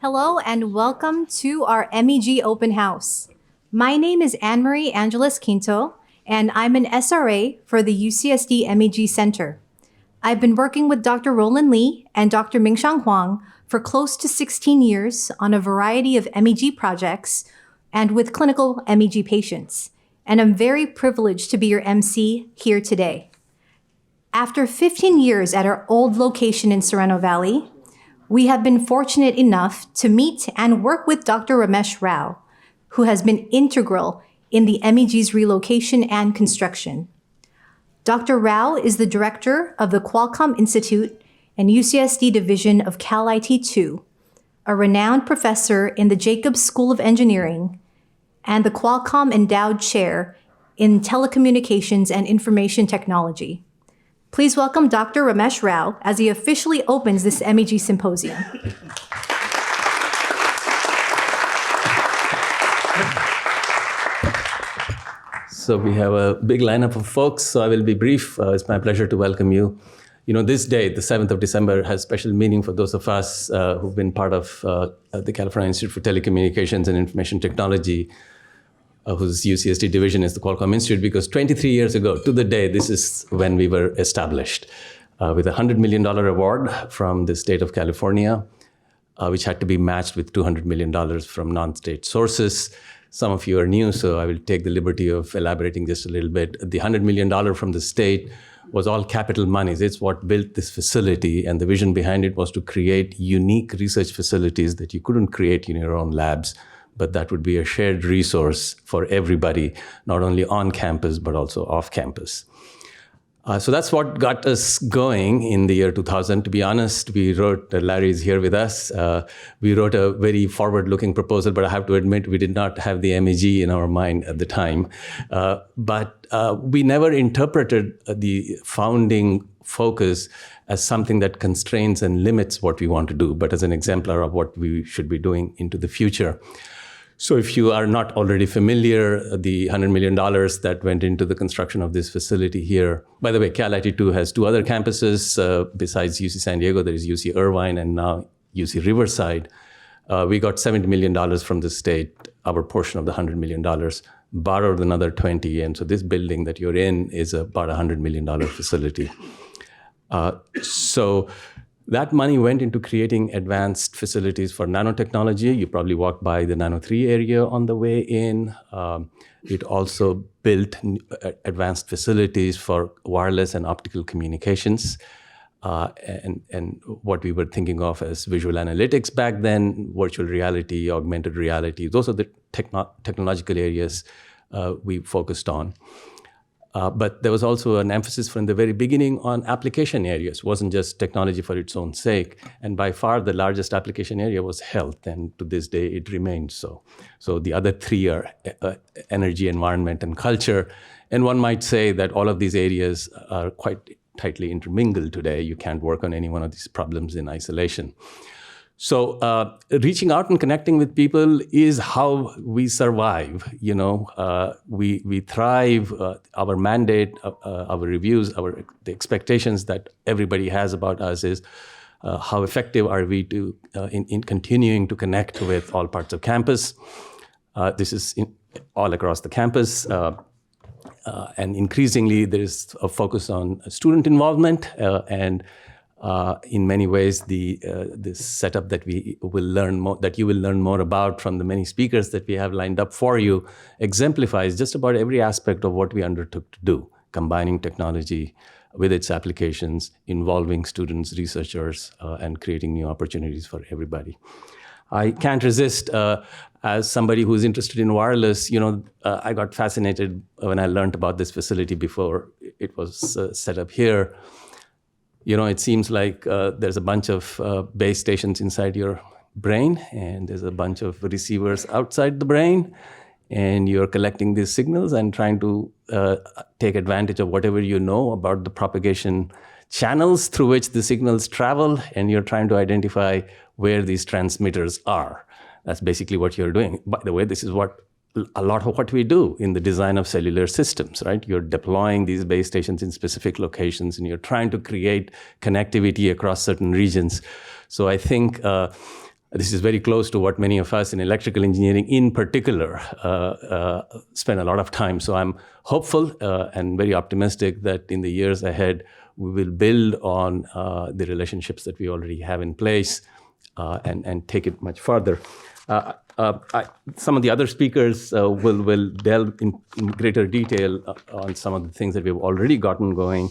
Hello and welcome to our MEG Open House. My name is Annemarie Quinto, and I'm an SRA for the UCSD MEG Center. I've been working with Dr. Roland Lee and Dr. Mingxiang Huang for close to 16 years on a variety of MEG projects and with clinical MEG patients, and I'm very privileged to be your MC here today. After 15 years at our old location in Sereno Valley, we have been fortunate enough to meet and work with Dr. Ramesh Rao, who has been integral in the MEG's relocation and construction. Dr. Rao is the director of the Qualcomm Institute and UCSD Division of Cal IT 2, a renowned professor in the Jacobs School of Engineering, and the Qualcomm Endowed Chair in Telecommunications and Information Technology. Please welcome Dr. Ramesh Rao as he officially opens this MEG Symposium. So we have a big lineup of folks, so I will be brief. It's my pleasure to welcome you. You know, this day, the 7th of December, has special meaning for those of us who've been part of the California Institute for Telecommunications and Information Technology, whose UCSD division is the Qualcomm Institute, because 23 years ago, to the day, this is when we were established, with a $100 million award from the state of California, which had to be matched with $200 million from non-state sources. Some of you are new, so I will take the liberty of elaborating just a little bit. The $100 million from the state was all capital monies. It's what built this facility, and the vision behind it was to create unique research facilities that you couldn't create in your own labs, but that would be a shared resource for everybody, not only on campus, but also off campus. So that's what got us going in the year 2000. To be honest, we wrote, Larry is here with us, we wrote a very forward-looking proposal, but I have to admit we did not have the MEG in our mind at the time. But we never interpreted the founding focus as something that constrains and limits what we want to do, but as an exemplar of what we should be doing into the future. So if you are not already familiar, the $100 million that went into the construction of this facility here, by the way, Cal IT 2 has two other campuses. Besides UC San Diego, there is UC Irvine and now UC Riverside. We got $70 million from the state, our portion of the $100 million, borrowed another 20. And so this building that you're in is about a $100 million facility. So that money went into creating advanced facilities for nanotechnology. You probably walked by the Nano 3 area on the way in. It also built advanced facilities for wireless and optical communications. And what we were thinking of as visual analytics back then, virtual reality, augmented reality, those are the technological areas we focused on. But there was also an emphasis from the very beginning on application areas. It wasn't just technology for its own sake. And by far, the largest application area was health. And to this day, it remains so. So the other three are energy, environment, and culture. And one might say that all of these areas are quite tightly intermingled today. You can't work on any one of these problems in isolation. So reaching out and connecting with people is how we survive. You know, we thrive. Our mandate, our reviews, the expectations that everybody has about us is how effective are we in continuing to connect with all parts of campus. This is all across the campus. And increasingly, there is a focus on student involvement and in many ways, this setup that you will learn more about from the many speakers that we have lined up for you exemplifies just about every aspect of what we undertook to do, combining technology with its applications, involving students, researchers, and creating new opportunities for everybody. I can't resist, as somebody who's interested in wireless, you know, I got fascinated when I learned about this facility before it was set up here. You know, it seems like there's a bunch of base stations inside your brain, and there's a bunch of receivers outside the brain, and you're collecting these signals and trying to take advantage of whatever you know about the propagation channels through which the signals travel, and you're trying to identify where these transmitters are. That's basically what you're doing. By the way, this is what a lot of what we do in the design of cellular systems, right? You're deploying these base stations in specific locations, and you're trying to create connectivity across certain regions. So I think This is very close to what many of us in electrical engineering in particular spend a lot of time. So I'm hopeful and very optimistic that in the years ahead, we will build on the relationships that we already have in place and take it much further. Some of the other speakers will delve in greater detail on some of the things that we've already gotten going.